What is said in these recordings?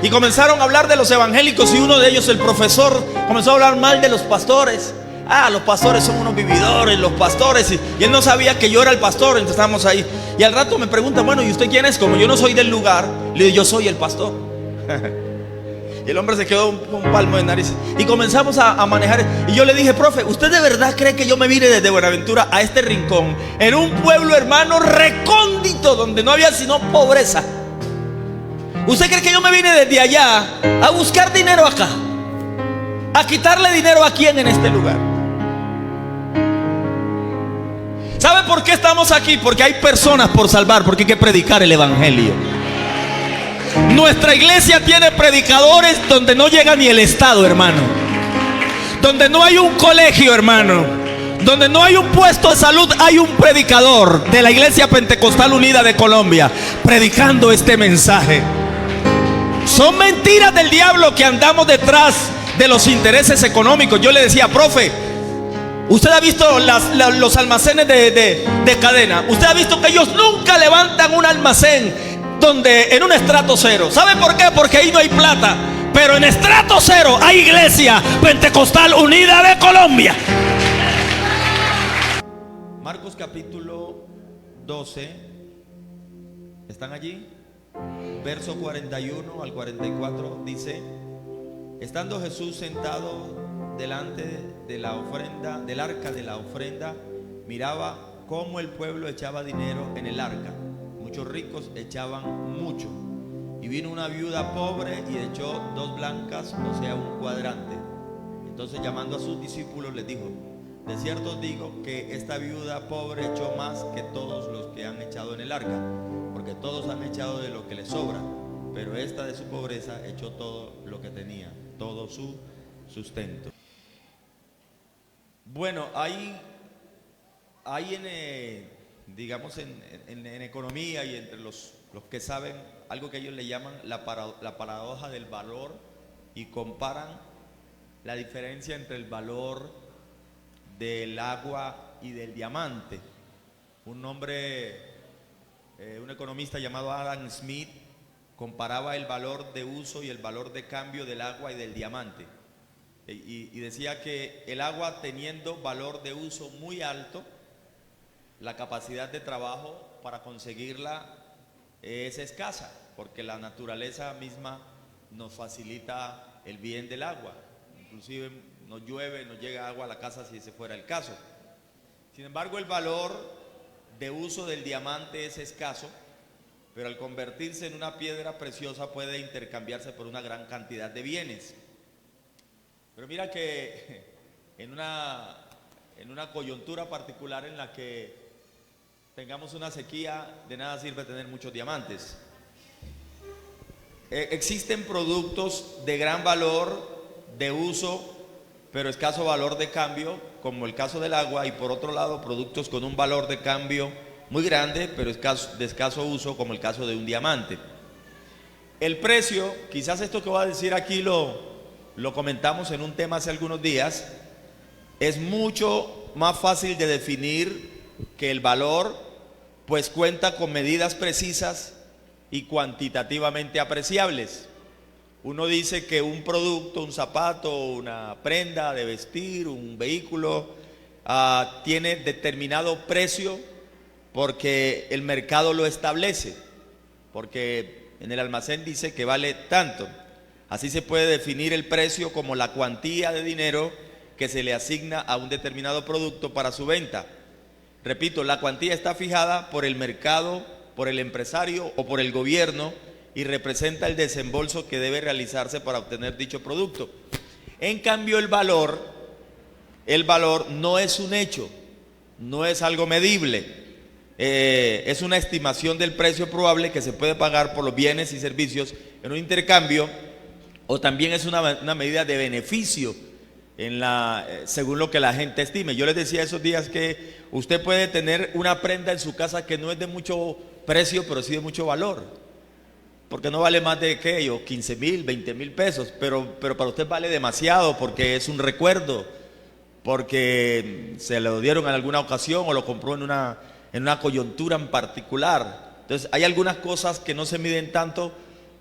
Y comenzaron a hablar de los evangélicos y uno de ellos, el profesor, comenzó a hablar mal de los pastores. Los pastores son unos vividores, los pastores. Y él no sabía que yo era el pastor, entonces estábamos ahí. Y al rato me pregunta, bueno, ¿y usted quién es? Como yo no soy del lugar, le digo, yo soy el pastor. Y el hombre se quedó un palmo de nariz. Y comenzamos a manejar. Y yo le dije, profe, ¿usted de verdad cree que yo me vine desde Buenaventura a este rincón, en un pueblo, hermano, recóndito, donde no había sino pobreza? ¿Usted cree que yo me vine desde allá a buscar dinero acá? ¿A quitarle dinero a quién en este lugar? ¿Sabe por qué estamos aquí? Porque hay personas por salvar, porque hay que predicar el evangelio. Nuestra iglesia tiene predicadores donde no llega ni el Estado, hermano. Donde no hay un colegio, hermano. Donde no hay un puesto de salud, hay un predicador de la Iglesia Pentecostal Unida de Colombia predicando este mensaje. Son mentiras del diablo que andamos detrás de los intereses económicos. Yo le decía, profe, usted ha visto los almacenes de cadena. Usted ha visto que ellos nunca levantan un almacén donde en un estrato cero. ¿Sabe por qué? Porque ahí no hay plata. Pero en estrato cero hay Iglesia Pentecostal Unida de Colombia. Marcos capítulo 12. ¿Están allí? Verso 41 al 44 dice: estando Jesús sentado delante de la ofrenda, del arca de la ofrenda, miraba cómo el pueblo echaba dinero en el arca. Muchos ricos echaban mucho. Y vino una viuda pobre y echó 2 blancas, o sea, un cuadrante. Entonces, llamando a sus discípulos, les dijo: de cierto os digo que esta viuda pobre echó más que todos los que han echado en el arca, porque todos han echado de lo que les sobra, pero esta de su pobreza echó todo lo que tenía, todo su sustento. Bueno, hay en economía y entre los que saben algo que ellos le llaman la paradoja del valor, y comparan la diferencia entre el valor del agua y del diamante. Un economista llamado Adam Smith comparaba el valor de uso y el valor de cambio del agua y del diamante, y decía que el agua, teniendo valor de uso muy alto, la capacidad de trabajo para conseguirla es escasa, porque la naturaleza misma nos facilita el bien del agua. Inclusive nos llueve, nos llega agua a la casa si ese fuera el caso. Sin embargo, el valor de uso del diamante es escaso, pero al convertirse en una piedra preciosa puede intercambiarse por una gran cantidad de bienes. Pero mira que en una coyuntura particular en la que tengamos una sequía, de nada sirve tener muchos diamantes. Existen productos de gran valor de uso, pero escaso valor de cambio, como el caso del agua, y por otro lado productos con un valor de cambio muy grande, pero de escaso uso, como el caso de un diamante. El precio, quizás esto que voy a decir aquí lo comentamos en un tema hace algunos días, es mucho más fácil de definir que el valor, pues cuenta con medidas precisas y cuantitativamente apreciables. Uno dice que un producto, un zapato, una prenda de vestir, un vehículo, tiene determinado precio porque el mercado lo establece, porque en el almacén dice que vale tanto. Así se puede definir el precio como la cuantía de dinero que se le asigna a un determinado producto para su venta. Repito, la cuantía está fijada por el mercado, por el empresario o por el gobierno, y representa el desembolso que debe realizarse para obtener dicho producto. En cambio, el valor no es un hecho, no es algo medible, es una estimación del precio probable que se puede pagar por los bienes y servicios en un intercambio, o también es una medida de beneficio según lo que la gente estime. Yo les decía esos días que usted puede tener una prenda en su casa que no es de mucho precio, pero sí de mucho valor, porque no vale más de 15,000, 20,000 pesos, pero para usted vale demasiado, porque es un recuerdo, porque se lo dieron en alguna ocasión o lo compró en una coyuntura en particular. Entonces hay algunas cosas que no se miden tanto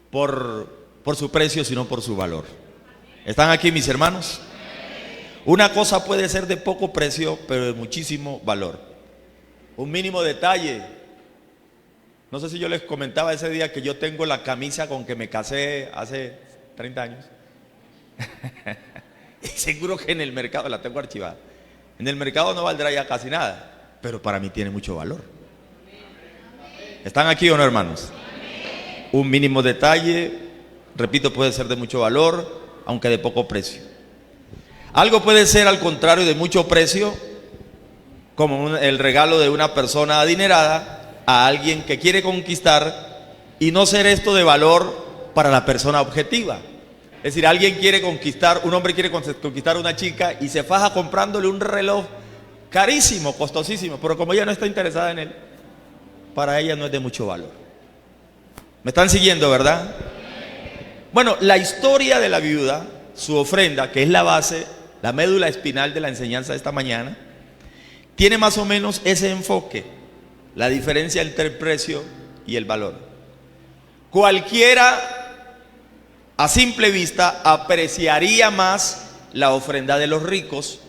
por por su precio, sino por su valor. ¿Están aquí mis hermanos? Una cosa puede ser de poco precio, pero de muchísimo valor. Un mínimo detalle. No sé si yo les comentaba ese día que yo tengo la camisa con que me casé hace 30 años. Y seguro que en el mercado la tengo archivada. En el mercado no valdrá ya casi nada, pero para mí tiene mucho valor. ¿Están aquí o no, hermanos? Un mínimo detalle, repito, puede ser de mucho valor, aunque de poco precio. Algo puede ser al contrario de mucho precio, como el regalo de una persona adinerada a alguien que quiere conquistar, y no ser esto de valor para la persona objetiva. Es decir, alguien quiere conquistar, un hombre quiere conquistar a una chica y se faja comprándole un reloj carísimo, costosísimo, pero como ella no está interesada en él, para ella no es de mucho valor. ¿Me están siguiendo, verdad? Bueno, la historia de la viuda, su ofrenda, que es la base, la médula espinal de la enseñanza de esta mañana, tiene más o menos ese enfoque, la diferencia entre el precio y el valor. Cualquiera a simple vista apreciaría más la ofrenda de los ricos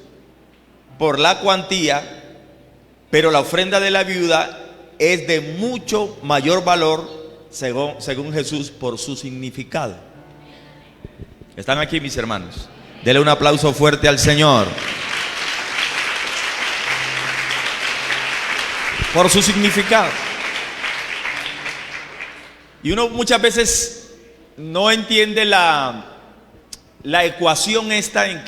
por la cuantía, pero la ofrenda de la viuda es de mucho mayor valor según Jesús por su significado. ¿Están aquí mis hermanos? Denle un aplauso fuerte al Señor. Por su significado. Y uno muchas veces no entiende la ecuación esta en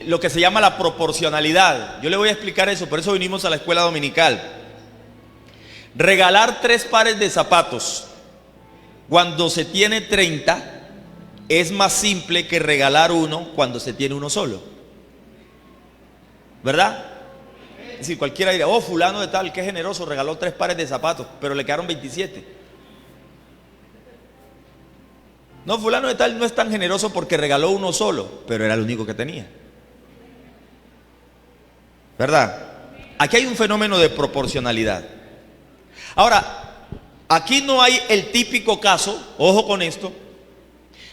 lo que se llama la proporcionalidad. Yo le voy a explicar eso, por eso vinimos a la escuela dominical. Regalar 3 pares de zapatos cuando se tiene 30 es más simple que regalar uno cuando se tiene uno solo, ¿verdad? Es decir, cualquiera dirá, oh, fulano de tal, qué generoso, regaló 3 pares de zapatos, pero le quedaron 27. No, fulano de tal no es tan generoso porque regaló uno solo, pero era el único que tenía, ¿verdad? Aquí hay un fenómeno de proporcionalidad. Ahora, aquí no hay el típico caso, ojo con esto,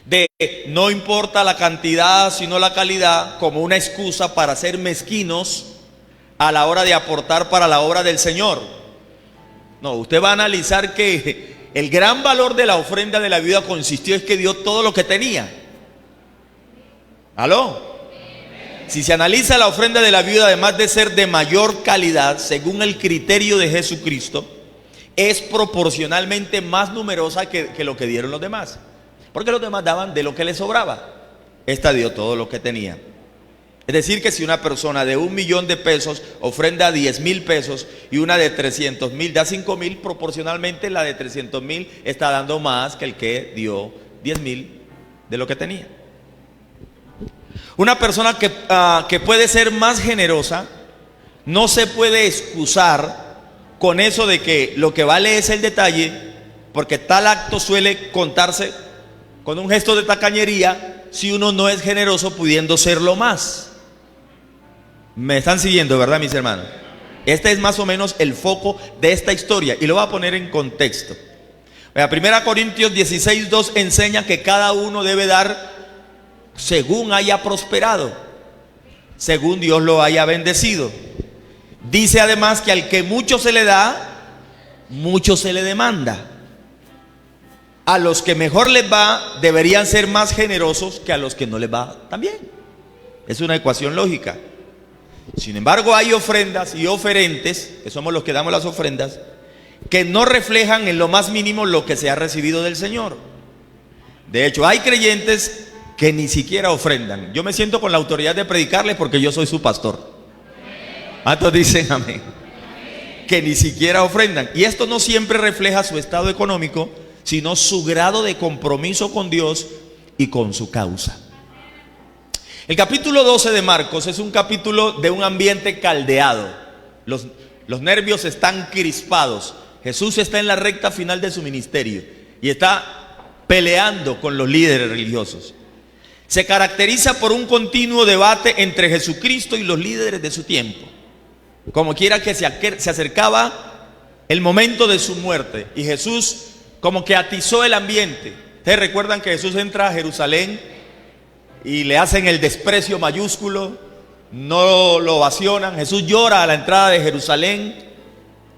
de no importa la cantidad sino la calidad como una excusa para ser mezquinos a la hora de aportar para la obra del Señor. No, usted va a analizar que el gran valor de la ofrenda de la viuda consistió en que dio todo lo que tenía. ¿Aló? Si se analiza la ofrenda de la viuda, además de ser de mayor calidad, según el criterio de Jesucristo, es proporcionalmente más numerosa que lo que dieron los demás. Porque los demás daban de lo que les sobraba. Esta dio todo lo que tenía. Es decir, que si una persona de 1.000.000 de pesos ofrenda 10.000 pesos y una de 300.000 da 5.000, proporcionalmente la de 300.000 está dando más que el que dio 10.000 de lo que tenía. Una persona que puede ser más generosa no se puede excusar con eso de que lo que vale es el detalle, porque tal acto suele contarse con un gesto de tacañería si uno no es generoso pudiendo serlo más. Me están siguiendo, ¿verdad, mis hermanos? Este es más o menos el foco de esta historia y lo voy a poner en contexto. 1 Corintios 16:2 enseña que cada uno debe dar según haya prosperado, según Dios lo haya bendecido. Dice además que al que mucho se le da, mucho se le demanda. A los que mejor les va deberían ser más generosos que a los que no les va tan bien. Es una ecuación lógica. Sin embargo, hay ofrendas y oferentes, que somos los que damos las ofrendas, que no reflejan en lo más mínimo lo que se ha recibido del Señor. De hecho, hay creyentes que ni siquiera ofrendan. Yo me siento con la autoridad de predicarles porque yo soy su pastor. ¿Cuántos dicen amén? Que ni siquiera ofrendan. Y esto no siempre refleja su estado económico, sino su grado de compromiso con Dios y con su causa. El capítulo 12 de Marcos es un capítulo de un ambiente caldeado. Los nervios están crispados. Jesús está en la recta final de su ministerio y está peleando con los líderes religiosos. Se caracteriza por un continuo debate entre Jesucristo y los líderes de su tiempo. Como quiera que se acercaba el momento de su muerte y Jesús como que atizó el ambiente. Ustedes recuerdan que Jesús entra a Jerusalén y le hacen el desprecio mayúsculo, no lo ovacionan. Jesús llora a la entrada de Jerusalén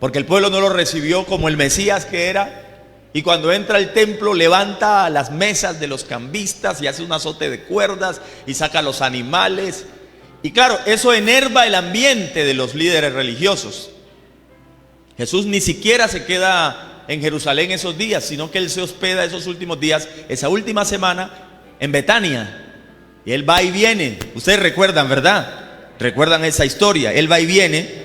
porque el pueblo no lo recibió como el Mesías que era. Y cuando entra al templo levanta las mesas de los cambistas y hace un azote de cuerdas y saca los animales. Y claro, eso enerva el ambiente de los líderes religiosos. Jesús ni siquiera se queda en Jerusalén esos días, sino que Él se hospeda esos últimos días, esa última semana, en Betania. Y Él va y viene. Ustedes recuerdan, ¿verdad? Recuerdan esa historia. Él va y viene.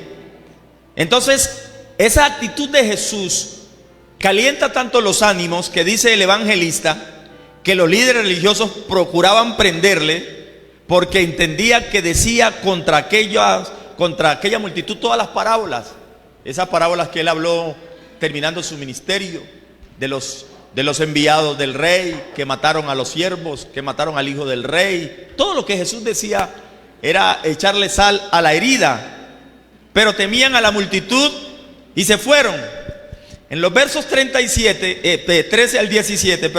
Entonces, esa actitud de Jesús calienta tanto los ánimos que dice el evangelista que los líderes religiosos procuraban prenderle porque entendía que decía contra aquella multitud todas las parábolas. Esas parábolas que Él habló terminando su ministerio, de los enviados del rey, que mataron a los siervos, que mataron al hijo del rey. Todo lo que Jesús decía era echarle sal a la herida. Pero temían a la multitud y se fueron. En los versos 13 al 17,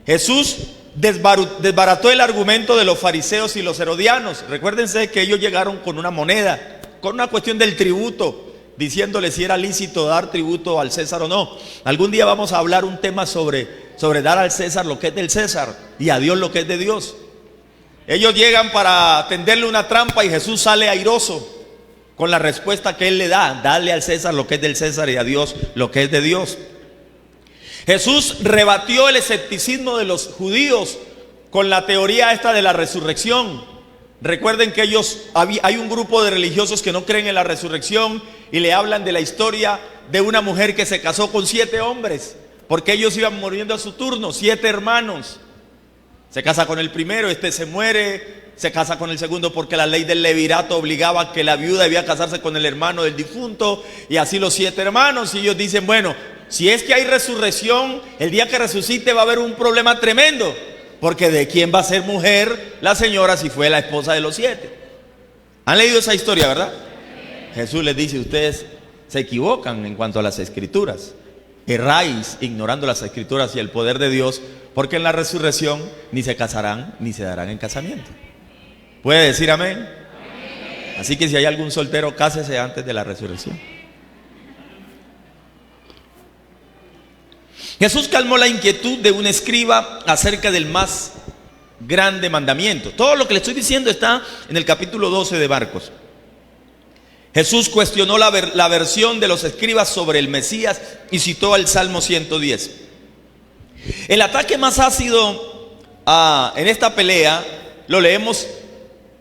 Jesús desbarató el argumento de los fariseos y los herodianos. Recuérdense que ellos llegaron con una moneda, con una cuestión del tributo, diciéndole si era lícito dar tributo al César o no. Algún día vamos a hablar un tema sobre dar al César lo que es del César y a Dios lo que es de Dios. Ellos llegan para tenderle una trampa y Jesús sale airoso con la respuesta que Él le da: dale al César lo que es del César y a Dios lo que es de Dios. Jesús rebatió el escepticismo de los judíos con la teoría esta de la resurrección. Recuerden que hay un grupo de religiosos que no creen en la resurrección y le hablan de la historia de una mujer que se casó con 7 hombres, porque ellos iban muriendo a su turno, 7 hermanos. Se casa con el primero, este se muere, se casa con el segundo porque la ley del levirato obligaba a que la viuda debía casarse con el hermano del difunto, y así los 7 hermanos. Y ellos dicen, bueno, si es que hay resurrección, el día que resucite va a haber un problema tremendo, porque ¿de quién va a ser mujer la señora si fue la esposa de los 7? ¿Han leído esa historia, verdad? Jesús les dice, ustedes se equivocan en cuanto a las escrituras, erráis ignorando las escrituras y el poder de Dios, porque en la resurrección ni se casarán ni se darán en casamiento. ¿Puede decir amén? Así que si hay algún soltero, cásese antes de la resurrección. Jesús calmó la inquietud de un escriba acerca del más grande mandamiento. Todo lo que le estoy diciendo está en el capítulo 12 de Marcos. Jesús cuestionó la versión de los escribas sobre el Mesías y citó al Salmo 110. El ataque más ácido en esta pelea lo leemos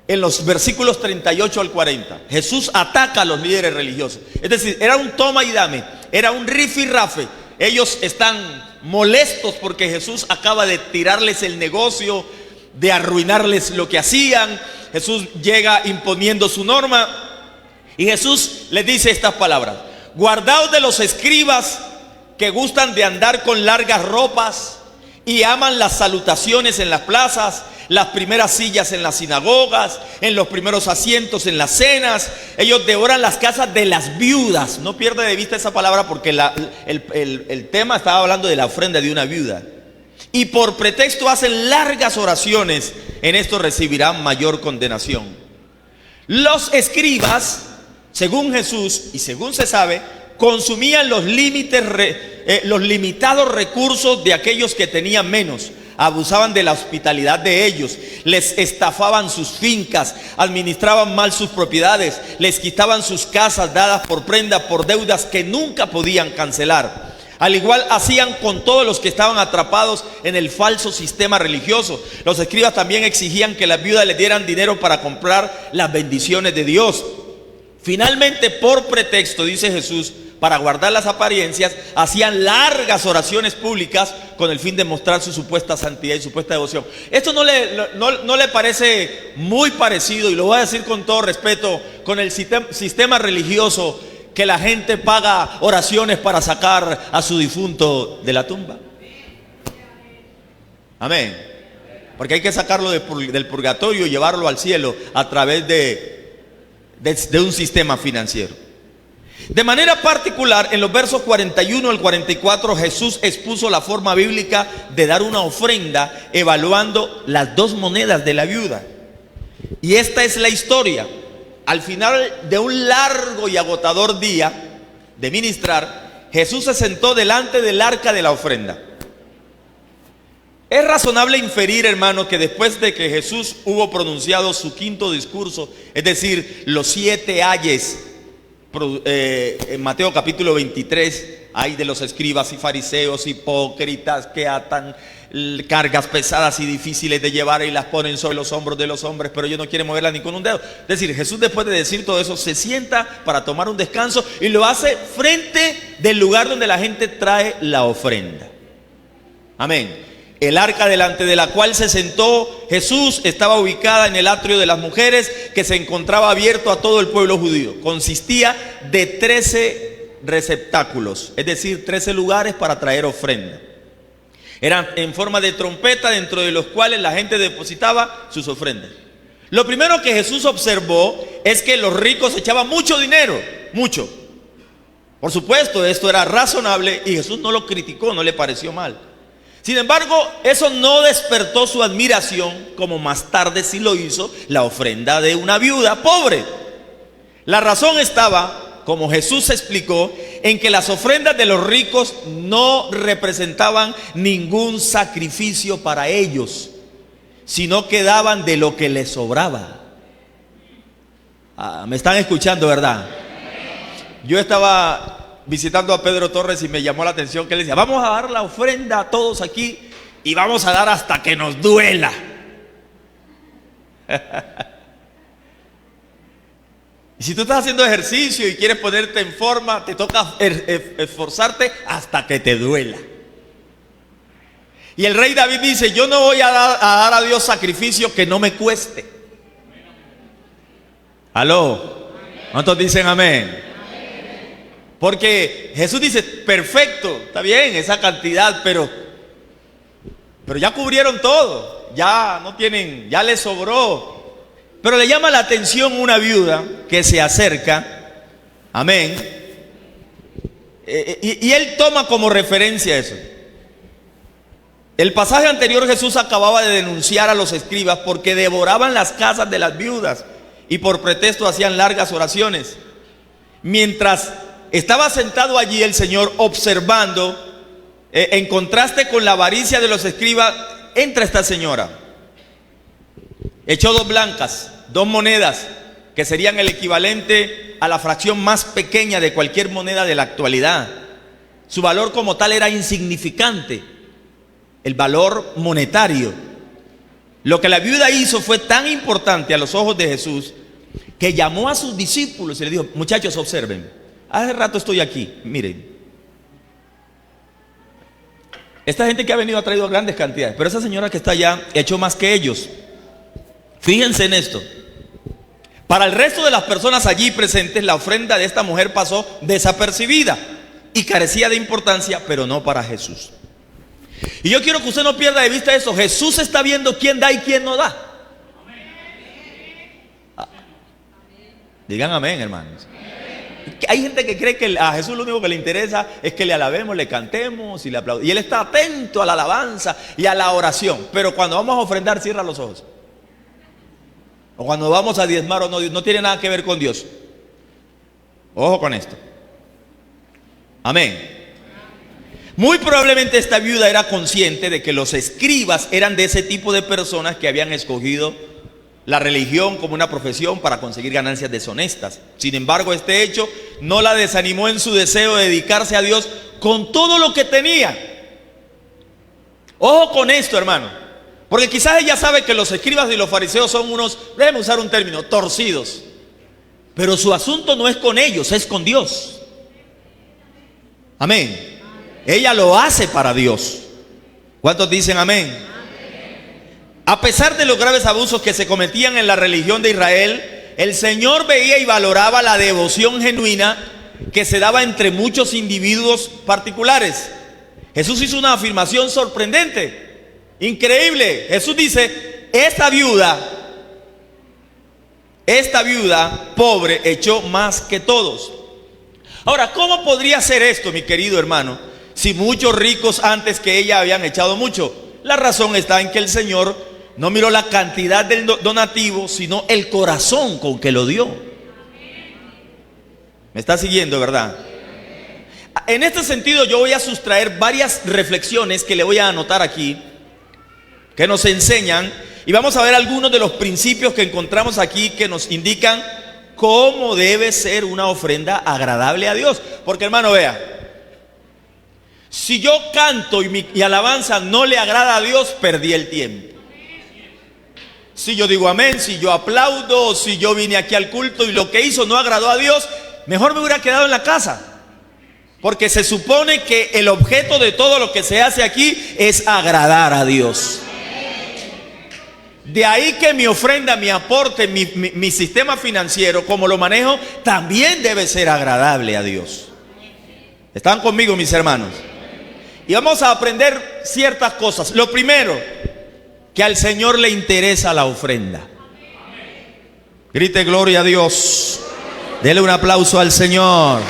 en los versículos 38 al 40. Jesús ataca a los líderes religiosos. Es decir, era un toma y dame, era un rifirrafe. Ellos están molestos porque Jesús acaba de tirarles el negocio, de arruinarles lo que hacían. Jesús llega imponiendo su norma y Jesús les dice estas palabras: guardaos de los escribas que gustan de andar con largas ropas y aman las salutaciones en las plazas, las primeras sillas en las sinagogas, en los primeros asientos en las cenas. Ellos devoran las casas de las viudas. No pierda de vista esa palabra porque el tema estaba hablando de la ofrenda de una viuda. Y por pretexto hacen largas oraciones, en esto recibirán mayor condenación. Los escribas, según Jesús y según se sabe, consumían los limitados recursos de aquellos que tenían menos. Abusaban de la hospitalidad de ellos, les estafaban sus fincas, administraban mal sus propiedades, les quitaban sus casas dadas por prenda por deudas que nunca podían cancelar. Al igual hacían con todos los que estaban atrapados en el falso sistema religioso. Los escribas también exigían que las viudas les dieran dinero para comprar las bendiciones de Dios. Finalmente, por pretexto, dice Jesús, para guardar las apariencias, hacían largas oraciones públicas con el fin de mostrar su supuesta santidad y supuesta devoción. Esto no le parece muy parecido, y lo voy a decir con todo respeto, con el sistema religioso que la gente paga oraciones para sacar a su difunto de la tumba. Amén. Porque hay que sacarlo del purgatorio y llevarlo al cielo a través de un sistema financiero. De manera particular, en los versos 41 al 44, Jesús expuso la forma bíblica de dar una ofrenda evaluando las 2 monedas de la viuda. Y esta es la historia. Al final de un largo y agotador día de ministrar, Jesús se sentó delante del arca de la ofrenda. Es razonable inferir, hermano, que después de que Jesús hubo pronunciado su 5.º discurso, es decir, los 7 ayes, en Mateo capítulo 23, hay de los escribas y fariseos hipócritas que atan cargas pesadas y difíciles de llevar y las ponen sobre los hombros de los hombres, pero ellos no quieren moverlas ni con un dedo. Es decir, Jesús, después de decir todo eso, se sienta para tomar un descanso y lo hace frente del lugar donde la gente trae la ofrenda. Amén. El arca delante de la cual se sentó Jesús estaba ubicada en el atrio de las mujeres, que se encontraba abierto a todo el pueblo judío. Consistía de 13 receptáculos, es decir, 13 lugares para traer ofrenda. Eran en forma de trompeta, dentro de los cuales la gente depositaba sus ofrendas. Lo primero que Jesús observó es que los ricos echaban mucho dinero, mucho. Por supuesto, esto era razonable y Jesús no lo criticó, no le pareció mal. Sin embargo, eso no despertó su admiración, como más tarde sí lo hizo la ofrenda de una viuda pobre. La razón estaba, como Jesús explicó, en que las ofrendas de los ricos no representaban ningún sacrificio para ellos, sino que daban de lo que les sobraba. ¿Me están escuchando, verdad? Yo estaba visitando a Pedro Torres y me llamó la atención que él decía: vamos a dar la ofrenda a todos aquí y vamos a dar hasta que nos duela. Y si tú estás haciendo ejercicio y quieres ponerte en forma, te toca esforzarte hasta que te duela. Y el rey David dice: yo no voy a dar a Dios sacrificio que no me cueste. ¿Aló? ¿Cuántos dicen amén? Porque Jesús dice: perfecto, está bien esa cantidad, pero ya cubrieron todo, ya no tienen, ya les sobró. Pero le llama la atención una viuda que se acerca, amén, y él toma como referencia eso. El pasaje anterior, Jesús acababa de denunciar a los escribas porque devoraban las casas de las viudas y por pretexto hacían largas oraciones. Mientras estaba sentado allí el Señor observando, en contraste con la avaricia de los escribas, entra esta señora. Echó 2 blancas, 2 monedas, que serían el equivalente a la fracción más pequeña de cualquier moneda de la actualidad. Su valor como tal era insignificante, el valor monetario. Lo que la viuda hizo fue tan importante a los ojos de Jesús que llamó a sus discípulos y le dijo: muchachos, observen, hace rato estoy aquí, miren. Esta gente que ha venido ha traído grandes cantidades, pero esa señora que está allá echó más que ellos. Fíjense en esto. Para el resto de las personas allí presentes, la ofrenda de esta mujer pasó desapercibida y carecía de importancia, pero no para Jesús. Y yo quiero que usted no pierda de vista eso. Jesús está viendo quién da y quién no da. Digan amén, hermanos. Hay gente que cree que a Jesús lo único que le interesa es que le alabemos, le cantemos y le aplaudamos. Y Él está atento a la alabanza y a la oración. Pero cuando vamos a ofrendar, cierra los ojos. O cuando vamos a diezmar o no tiene nada que ver con Dios. Ojo con esto. Amén. Muy probablemente esta viuda era consciente de que los escribas eran de ese tipo de personas que habían escogido la religión como una profesión para conseguir ganancias deshonestas. Sin embargo, este hecho no la desanimó en su deseo de dedicarse a Dios con todo lo que tenía. Ojo con esto, hermano, porque quizás ella sabe que los escribas y los fariseos son unos, déjeme usar un término, torcidos. Pero su asunto no es con ellos, es con Dios. Amén. Ella lo hace para Dios. ¿Cuántos dicen amén? A pesar de los graves abusos que se cometían en la religión de Israel, el Señor veía y valoraba la devoción genuina que se daba entre muchos individuos particulares. Jesús hizo una afirmación sorprendente, increíble. Jesús dice: esta viuda pobre echó más que todos, Ahora, ¿cómo podría ser esto, mi querido hermano, si muchos ricos antes que ella habían echado mucho? La razón está en que el Señor no miró la cantidad del donativo, sino el corazón con que lo dio. ¿Me está siguiendo, verdad? En este sentido yo voy a sustraer varias reflexiones que le voy a anotar aquí, que nos enseñan, y vamos a ver algunos de los principios que encontramos aquí que nos indican cómo debe ser una ofrenda agradable a Dios. Porque, hermano, vea, si yo canto y mi alabanza no le agrada a Dios, perdí el tiempo. Si yo digo amén, si yo aplaudo, si yo vine aquí al culto y lo que hizo no agradó a Dios, mejor me hubiera quedado en la casa. Porque se supone que el objeto de todo lo que se hace aquí es agradar a Dios. De ahí que mi ofrenda, mi aporte, mi sistema financiero, como lo manejo, también debe ser agradable a Dios. ¿Están conmigo, mis hermanos? Y vamos a aprender ciertas cosas. Lo primero, que al Señor le interesa la ofrenda. Grite gloria a Dios. Dele un aplauso al Señor.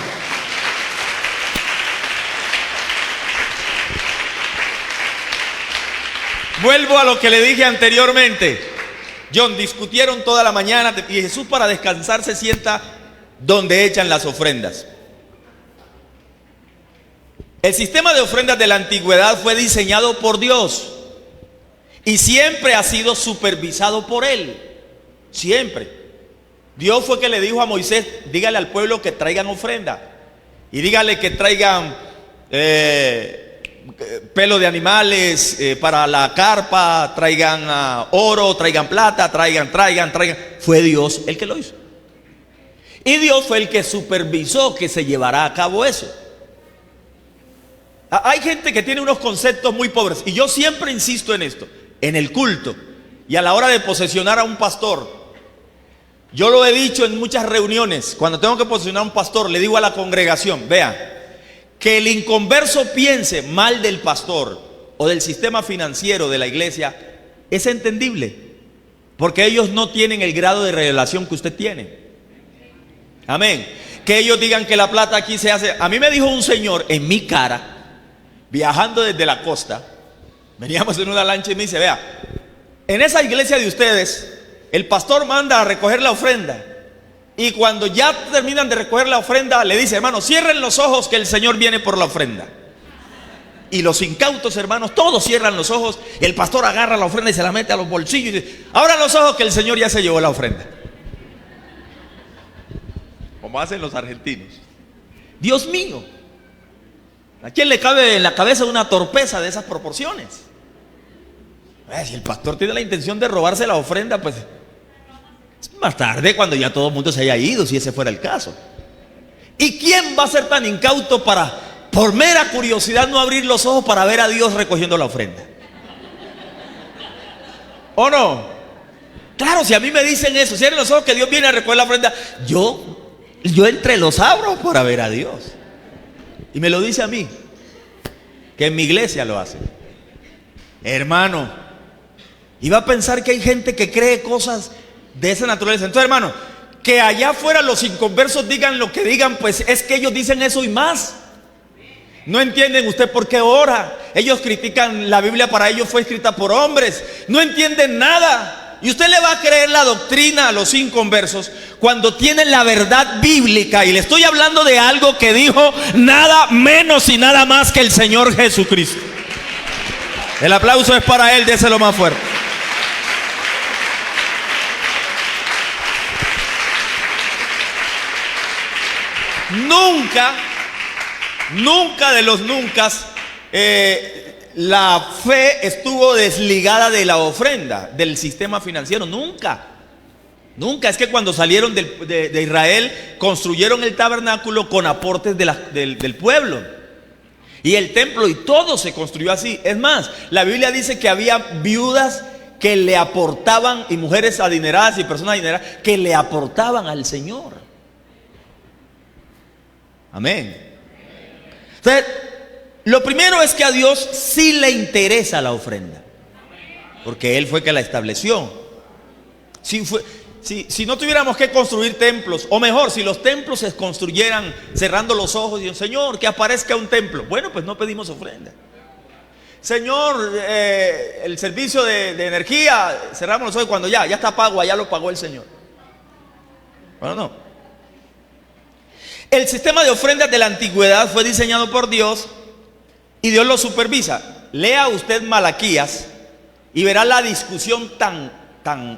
Vuelvo a lo que le dije anteriormente. John, discutieron toda la mañana y Jesús, para descansar, se sienta donde echan las ofrendas. El sistema de ofrendas de la antigüedad fue diseñado por Dios y siempre ha sido supervisado por Él. Siempre. Dios fue que le dijo a Moisés: dígale al pueblo que traigan ofrenda y dígale que traigan pelo de animales para la carpa, traigan oro, traigan plata, traigan. Fue Dios el que lo hizo. Y Dios fue el que supervisó que se llevara a cabo eso. Hay gente que tiene unos conceptos muy pobres, y yo siempre insisto en esto, en el culto y a la hora de posesionar a un pastor. Yo lo he dicho en muchas reuniones, cuando tengo que posesionar a un pastor, le digo a la congregación: vea, que el inconverso piense mal del pastor o del sistema financiero de la iglesia es entendible, porque ellos no tienen el grado de revelación que usted tiene. Amén. Que ellos digan que la plata aquí se hace. A mí me dijo un señor en mi cara, viajando desde la costa, veníamos en una lancha, y me dice: vea, en esa iglesia de ustedes el pastor manda a recoger la ofrenda, y cuando ya terminan de recoger la ofrenda le dice: hermano, cierren los ojos que el Señor viene por la ofrenda. Y los incautos, hermanos, todos cierran los ojos. El pastor agarra la ofrenda y se la mete a los bolsillos y dice: abran los ojos que el Señor ya se llevó la ofrenda. Como hacen los argentinos. Dios mío, ¿a quién le cabe en la cabeza una torpeza de esas proporciones? Si el pastor tiene la intención de robarse la ofrenda, pues más tarde, cuando ya todo el mundo se haya ido, si ese fuera el caso. ¿Y quién va a ser tan incauto para, por mera curiosidad, no abrir los ojos para ver a Dios recogiendo la ofrenda? ¿O no? Claro, si a mí me dicen eso, cierren los ojos que Dios viene a recoger la ofrenda, yo entre los abro para ver a Dios. Y me lo dice a mí, que en mi iglesia lo hace. Hermano, iba a pensar que hay gente que cree cosas de esa naturaleza. Entonces, hermano, que allá afuera los inconversos digan lo que digan, pues es que ellos dicen eso y más. No entienden usted por qué ora. Ellos critican la Biblia, para ellos fue escrita por hombres. No entienden nada. Y usted le va a creer la doctrina a los inconversos cuando tienen la verdad bíblica. Y le estoy hablando de algo que dijo nada menos y nada más que el Señor Jesucristo. El aplauso es para Él, déselo más fuerte. Nunca de los nunca la fe estuvo desligada de la ofrenda, del sistema financiero. Nunca. Es que cuando salieron de Israel, construyeron el tabernáculo con aportes del pueblo y el templo, y todo se construyó así. Es más, la Biblia dice que había viudas que le aportaban, y mujeres adineradas y personas adineradas que le aportaban al Señor. Amén. Entonces, lo primero es que a Dios sí le interesa la ofrenda, porque Él fue que la estableció. si no tuviéramos que construir templos, o mejor, si los templos se construyeran cerrando los ojos y Señor, que aparezca un templo. Bueno, pues no pedimos ofrenda. Señor, el servicio de energía, cerramos los ojos cuando ya está pago, ya lo pagó el Señor. Bueno, no. El sistema de ofrendas de la antigüedad fue diseñado por Dios y Dios lo supervisa. Lea usted Malaquías y verá la discusión tan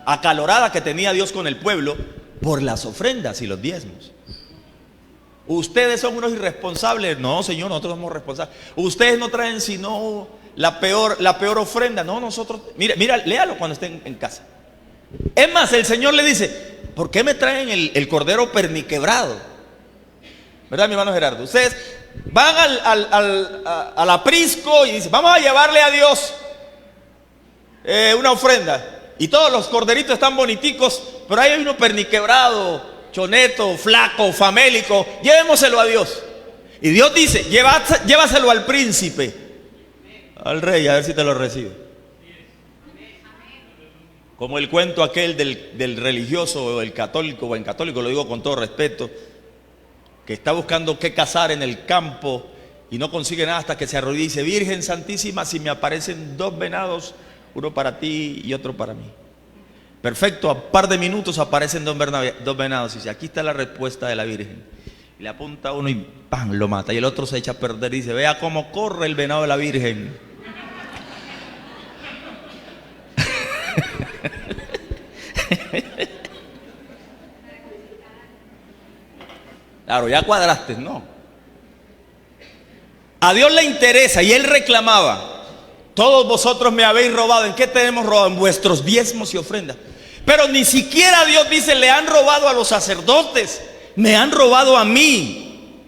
acalorada que tenía Dios con el pueblo por las ofrendas y los diezmos. Ustedes son unos irresponsables. No, Señor, nosotros somos responsables. Ustedes no traen sino la peor ofrenda. No, nosotros, mira, léalo cuando estén en casa. Es más, el Señor le dice: ¿por qué me traen el cordero perniquebrado? ¿Verdad, mi hermano Gerardo? Ustedes van al aprisco y dicen: vamos a llevarle a Dios una ofrenda. Y todos los corderitos están boniticos, pero ahí hay uno perniquebrado, choneto, flaco, famélico. Llevémoselo a Dios. Y Dios dice: llévaselo al príncipe, al rey, a ver si te lo recibe. Como el cuento aquel del religioso o el católico, o en católico lo digo con todo respeto, que está buscando qué cazar en el campo y no consigue nada hasta que se arrodilla y dice: Virgen Santísima, si me aparecen 2 venados, uno para ti y otro para mí. Perfecto, a par de minutos aparecen 2 venados y dice: aquí está la respuesta de la Virgen. Y le apunta a uno y ¡pam!, lo mata. Y el otro se echa a perder y dice: vea cómo corre el venado de la Virgen. Claro, ya cuadraste, ¿no? A Dios le interesa y Él reclamaba: todos vosotros me habéis robado. ¿En qué tenemos robado? En vuestros diezmos y ofrendas. Pero ni siquiera Dios dice: le han robado a los sacerdotes, me han robado a mí.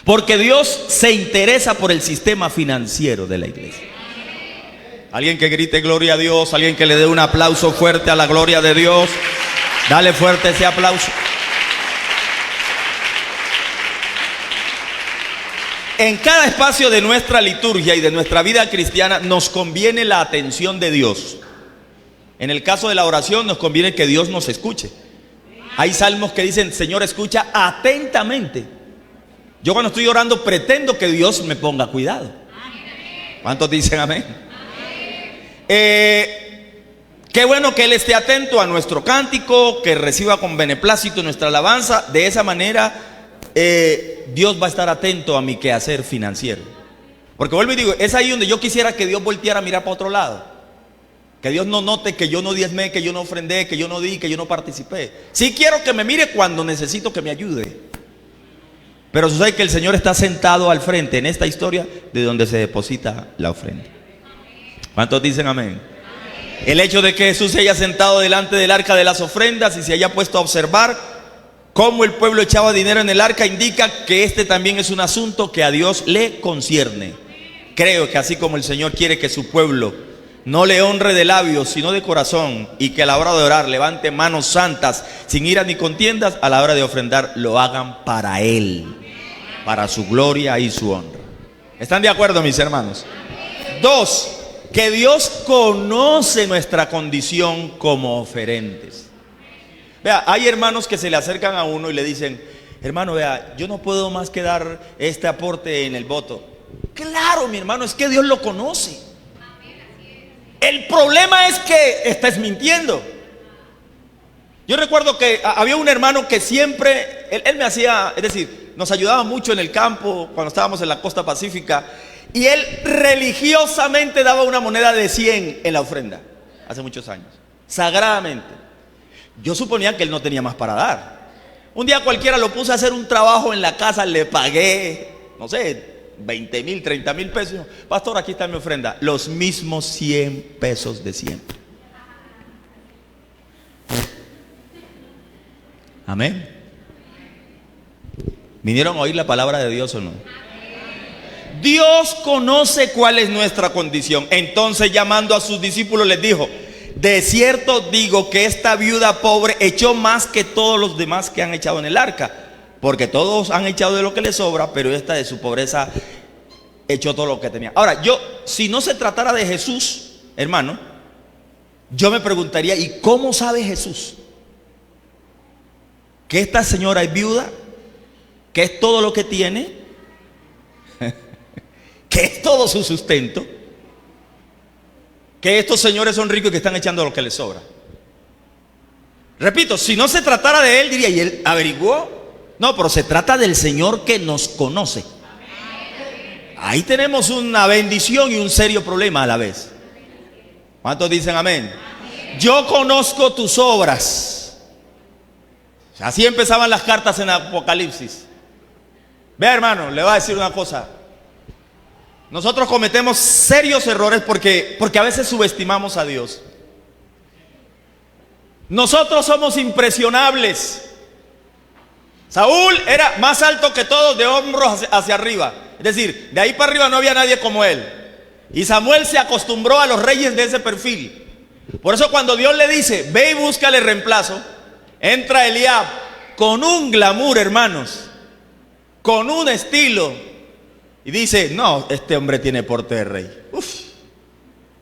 Porque Dios se interesa por el sistema financiero de la iglesia. Alguien que grite gloria a Dios, alguien que le dé un aplauso fuerte a la gloria de Dios. Dale fuerte ese aplauso. En cada espacio de nuestra liturgia y de nuestra vida cristiana nos conviene la atención de Dios. En el caso de la oración nos conviene que Dios nos escuche. Hay salmos que dicen: Señor, escucha atentamente. Yo cuando estoy orando pretendo que Dios me ponga cuidado. ¿Cuántos dicen amén? Qué bueno que Él esté atento a nuestro cántico, que reciba con beneplácito nuestra alabanza. De esa manera Dios va a estar atento a mi quehacer financiero. Porque vuelvo y digo, es ahí donde yo quisiera que Dios volteara a mirar para otro lado. Que Dios no note que yo no diezmé, que yo no ofrendé, que yo no di, que yo no participé. Sí quiero que me mire cuando necesito que me ayude. Pero sucede que el Señor está sentado al frente en esta historia de donde se deposita la ofrenda. ¿Cuántos dicen amén? El hecho de que Jesús se haya sentado delante del arca de las ofrendas y se haya puesto a observar cómo el pueblo echaba dinero en el arca indica que este también es un asunto que a Dios le concierne. Creo que así como el Señor quiere que su pueblo no le honre de labios sino de corazón, y que a la hora de orar levante manos santas sin ira ni contiendas, a la hora de ofrendar lo hagan para Él, para su gloria y su honra. ¿Están de acuerdo, mis hermanos? 2, que Dios conoce nuestra condición como oferentes. Vea, hay hermanos que se le acercan a uno y le dicen: hermano, vea, yo no puedo más que dar este aporte en el voto. Claro, mi hermano, es que Dios lo conoce. El problema es que estás mintiendo. Yo recuerdo que había un hermano que siempre, él me hacía, es decir, nos ayudaba mucho en el campo cuando estábamos en la costa pacífica, y él religiosamente daba una moneda de 100 en la ofrenda, hace muchos años, sagradamente. Yo suponía que él no tenía más para dar. Un día cualquiera lo puse a hacer un trabajo en la casa, le pagué, no sé, 20,000, 30,000 pesos. Pastor, aquí está mi ofrenda. Los mismos 100 pesos de siempre. Amén. ¿Vinieron a oír la palabra de Dios o no? Dios conoce cuál es nuestra condición. Entonces, llamando a sus discípulos, les dijo: de cierto digo que esta viuda pobre echó más que todos los demás que han echado en el arca, porque todos han echado de lo que les sobra, pero esta de su pobreza echó todo lo que tenía. Ahora, si no se tratara de Jesús, hermano, yo me preguntaría: ¿y cómo sabe Jesús? que esta señora es viuda, que es todo lo que tiene, que es todo su sustento, que estos señores son ricos y que están echando lo que les sobra. Repito, si no se tratara de él, diría, ¿y él averiguó? No, pero se trata del Señor que nos conoce. Ahí tenemos una bendición y un serio problema a la vez. ¿Cuántos dicen amén? Yo conozco tus obras. Así empezaban las cartas en Apocalipsis. Vea, hermano, le voy a decir una cosa. Nosotros cometemos serios errores porque a veces subestimamos a Dios. Nosotros somos impresionables. Saúl era más alto que todos, de hombros hacia arriba. Es decir, de ahí para arriba no había nadie como él. Y Samuel se acostumbró a los reyes de ese perfil. Por eso cuando Dios le dice, ve y búscale reemplazo, entra Eliab con un glamour, hermanos, con un estilo, y dice, no, este hombre tiene porte de rey. Uf.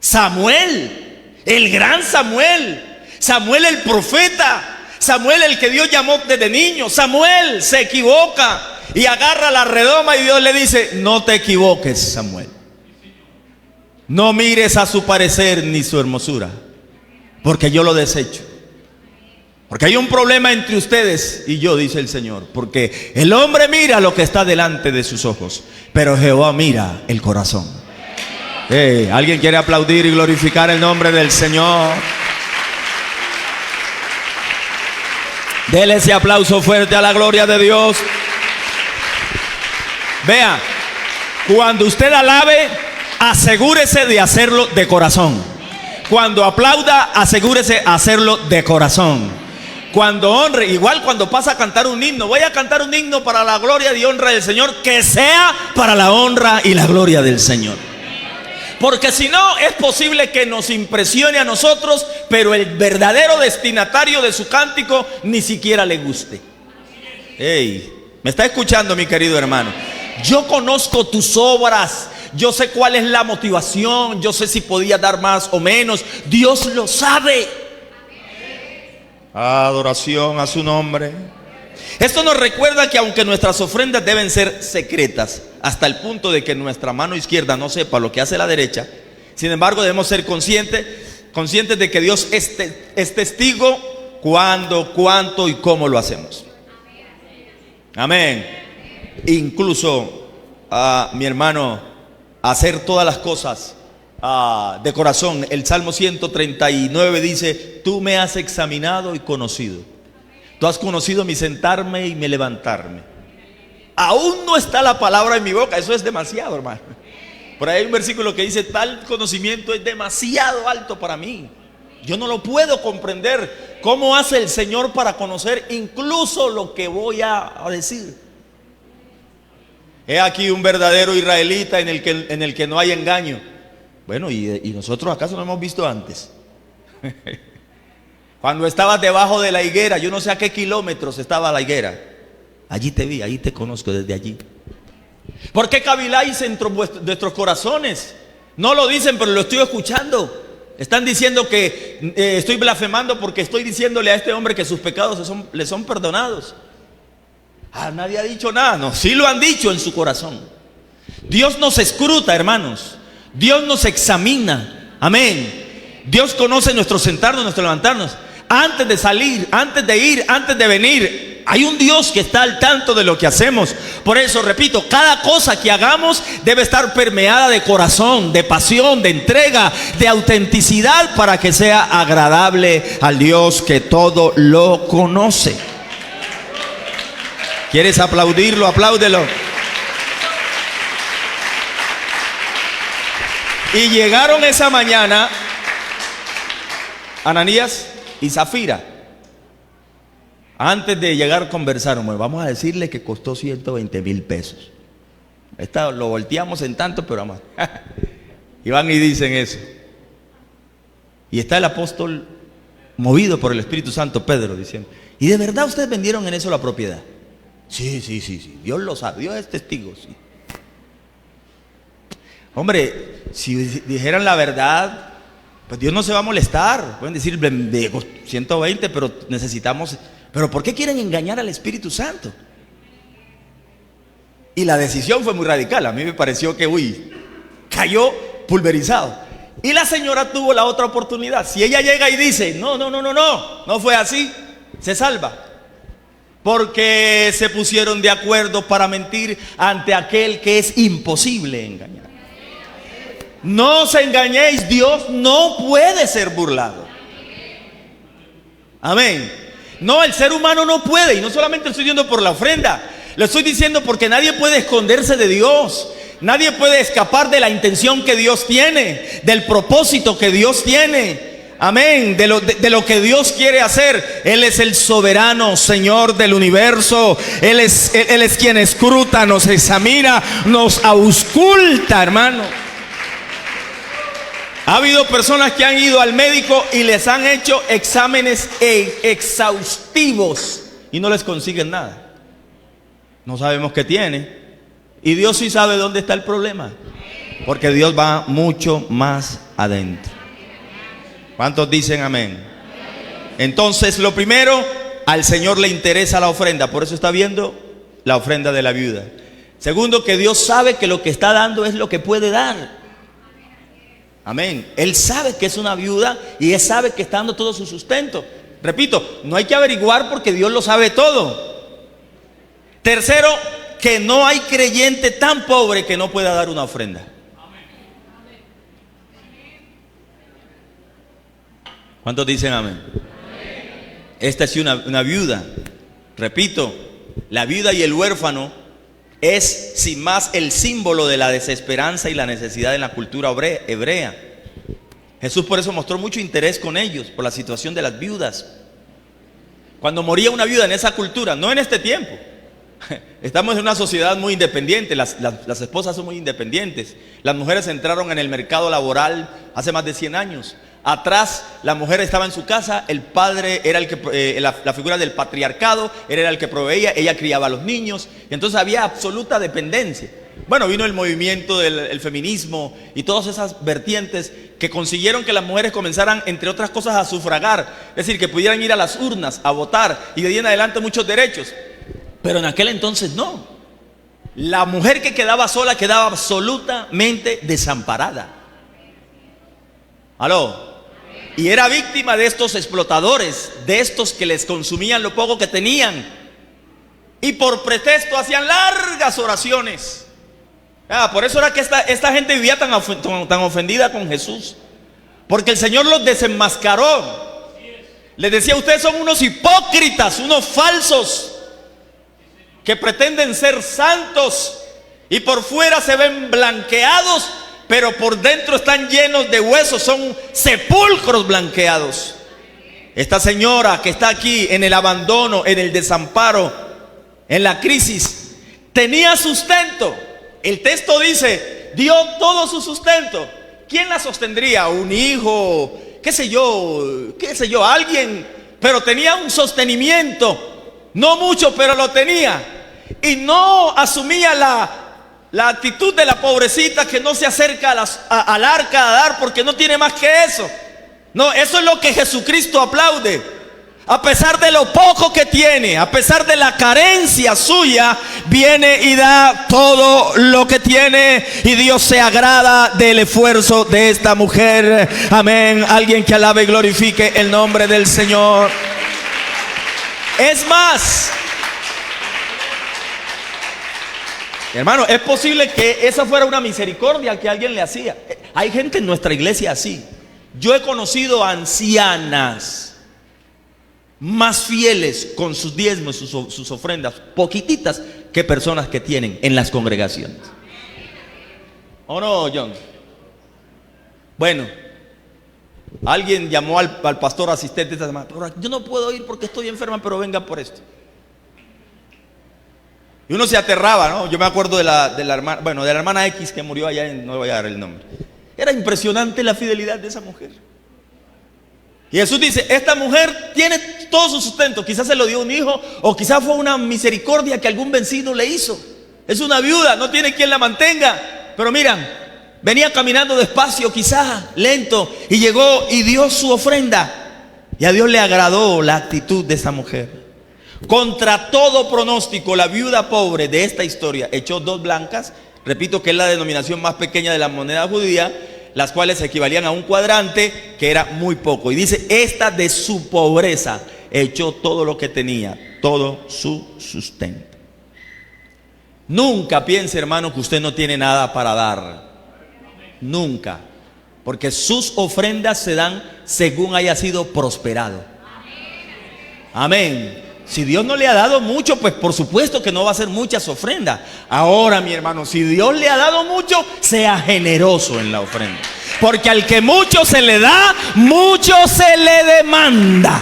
Samuel, el gran Samuel, Samuel el profeta, Samuel el que Dios llamó desde niño. Samuel se equivoca y agarra la redoma y Dios le dice, no te equivoques, Samuel. No mires a su parecer ni su hermosura, porque yo lo desecho. Porque hay un problema entre ustedes y yo, dice el Señor. Porque el hombre mira lo que está delante de sus ojos, pero Jehová mira el corazón. ¿Alguien quiere aplaudir y glorificar el nombre del Señor? Dele ese aplauso fuerte a la gloria de Dios. Vea, cuando usted alabe, asegúrese de hacerlo de corazón. Cuando aplauda, asegúrese de hacerlo de corazón. Cuando honre, igual cuando pasa a cantar un himno, voy a cantar un himno para la gloria y honra del Señor, que sea para la honra y la gloria del Señor. Porque si no, es posible que nos impresione a nosotros, pero el verdadero destinatario de su cántico ni siquiera le guste. ¿Me está escuchando, mi querido hermano? Yo conozco tus obras, yo sé cuál es la motivación, yo sé si podía dar más o menos, Dios lo sabe. Adoración a su nombre. Esto nos recuerda que aunque nuestras ofrendas deben ser secretas, hasta el punto de que nuestra mano izquierda no sepa lo que hace la derecha, sin embargo debemos ser conscientes de que Dios es testigo cuándo, cuánto y cómo lo hacemos. Amén. Incluso, mi hermano, hacer todas las cosas de corazón. El Salmo 139 dice, tú me has examinado y conocido. Tú has conocido mi sentarme y mi levantarme. Aún no está la palabra en mi boca. Eso es demasiado, hermano. Por ahí hay un versículo que dice, tal conocimiento es demasiado alto para mí. Yo no lo puedo comprender. ¿Cómo hace el Señor para conocer incluso lo que voy a decir? He aquí un verdadero israelita en el que no hay engaño. Bueno, ¿y nosotros acaso no hemos visto antes? Cuando estabas debajo de la higuera, yo no sé a qué kilómetros estaba la higuera. Allí te vi, ahí te conozco desde allí. ¿Por qué caviláis entre nuestros corazones? No lo dicen, pero lo estoy escuchando. Están diciendo que estoy blasfemando porque estoy diciéndole a este hombre que sus pecados le son perdonados. Nadie ha dicho nada. No, sí lo han dicho en su corazón. Dios nos escruta, hermanos. Dios nos examina. Amén. Dios conoce nuestro sentarnos, nuestro levantarnos. Antes de salir, antes de ir, antes de venir, hay un Dios que está al tanto de lo que hacemos. Por eso, repito, cada cosa que hagamos debe estar permeada de corazón, de pasión, de entrega, de autenticidad, para que sea agradable al Dios que todo lo conoce. ¿Quieres aplaudirlo? Apláudelo. Y llegaron esa mañana Ananías y Zafira. Antes de llegar conversaron, bueno, vamos a decirle que costó 120,000 pesos. Lo volteamos en tanto, pero vamos. Y van y dicen eso. Y está el apóstol, movido por el Espíritu Santo, Pedro, diciendo, ¿y de verdad ustedes vendieron en eso la propiedad? Sí, Dios lo sabe, Dios es testigo, sí. Hombre, si dijeran la verdad, pues Dios no se va a molestar. Pueden decir 120, pero necesitamos Pero ¿por qué quieren engañar al Espíritu Santo? Y la decisión fue muy radical. A mí me pareció que, cayó pulverizado. Y la señora tuvo la otra oportunidad. Si ella llega y dice, no fue así, se salva. Porque se pusieron de acuerdo para mentir ante aquel que es imposible engañar. No os engañéis, Dios no puede ser burlado. Amén. No, el ser humano no puede. Y no solamente lo estoy diciendo por la ofrenda, lo estoy diciendo porque nadie puede esconderse de Dios. Nadie puede escapar de la intención que Dios tiene, del propósito que Dios tiene. Amén, de lo que Dios quiere hacer. Él es el soberano Señor del universo. Él es quien escruta, nos examina, nos ausculta, hermano. Ha habido personas que han ido al médico y les han hecho exámenes exhaustivos y no les consiguen nada. No sabemos qué tiene. Y Dios sí sabe dónde está el problema, porque Dios va mucho más adentro. ¿Cuántos dicen amén? Entonces, lo primero, al Señor le interesa la ofrenda. Por eso está viendo la ofrenda de la viuda. Segundo, que Dios sabe que lo que está dando es lo que puede dar. Amén. Él sabe que es una viuda y Él sabe que está dando todo su sustento. Repito, no hay que averiguar porque Dios lo sabe todo. Tercero, que no hay creyente tan pobre que no pueda dar una ofrenda. ¿Cuántos dicen amén? Esta es una viuda. Repito, la viuda y el huérfano es sin más el símbolo de la desesperanza y la necesidad en la cultura hebrea. Jesús por eso mostró mucho interés con ellos, por la situación de las viudas. Cuando moría una viuda en esa cultura, no en este tiempo. Estamos en una sociedad muy independiente, las esposas son muy independientes. Las mujeres entraron en el mercado laboral hace más de 100 años. Atrás la mujer estaba en su casa, el padre era el que la figura del patriarcado, él era el que proveía, ella criaba a los niños, y entonces había absoluta dependencia. Bueno, vino el movimiento del feminismo y todas esas vertientes que consiguieron que las mujeres comenzaran, entre otras cosas, a sufragar, es decir, que pudieran ir a las urnas a votar y de ahí en adelante muchos derechos. Pero en aquel entonces no. La mujer que quedaba sola quedaba absolutamente desamparada. ¿Aló? Y era víctima de estos explotadores, de estos que les consumían lo poco que tenían. Y por pretexto hacían largas oraciones. Por eso era que esta gente vivía tan ofendida con Jesús. Porque el Señor los desenmascaró. Les decía, ustedes son unos hipócritas, unos falsos, que pretenden ser santos y por fuera se ven blanqueados, pero por dentro están llenos de huesos, son sepulcros blanqueados. Esta señora que está aquí en el abandono, en el desamparo, en la crisis, tenía sustento. El texto dice, dio todo su sustento. ¿Quién la sostendría? Un hijo, qué sé yo, alguien, pero tenía un sostenimiento, no mucho, pero lo tenía. Y no asumía la actitud de la pobrecita que no se acerca al arca a dar porque no tiene más que eso. No, eso es lo que Jesucristo aplaude. A pesar de lo poco que tiene, a pesar de la carencia suya, viene y da todo lo que tiene. Y Dios se agrada del esfuerzo de esta mujer. Amén. Alguien que alabe y glorifique el nombre del Señor. Es más, hermano, es posible que esa fuera una misericordia que alguien le hacía. Hay gente en nuestra iglesia así. Yo he conocido ancianas más fieles con sus diezmos, sus ofrendas, poquititas, que personas que tienen en las congregaciones. ¿O no, John? Bueno, alguien llamó al pastor asistente esta semana: yo no puedo ir porque estoy enferma, pero venga por esto. Y uno se aterraba, ¿no? Yo me acuerdo de la hermana X que murió allá no voy a dar el nombre. Era impresionante la fidelidad de esa mujer. Y Jesús dice, esta mujer tiene todo su sustento. Quizás se lo dio un hijo, o quizás fue una misericordia que algún vecino le hizo. Es una viuda, no tiene quien la mantenga. Pero miran, venía caminando despacio, quizás lento, y llegó y dio su ofrenda. Y a Dios le agradó la actitud de esa mujer. Contra todo pronóstico, la viuda pobre de esta historia echó 2 blancas, repito que es la denominación más pequeña de la moneda judía, las cuales equivalían a un cuadrante, que era muy poco. Y dice, esta de su pobreza echó todo lo que tenía, todo su sustento. Nunca piense, hermano, que usted no tiene nada para dar. Nunca. Porque sus ofrendas se dan según haya sido prosperado. Amén. Si Dios no le ha dado mucho, pues por supuesto que no va a hacer muchas ofrendas. Ahora, mi hermano, si Dios le ha dado mucho, sea generoso en la ofrenda. Porque al que mucho se le da, mucho se le demanda.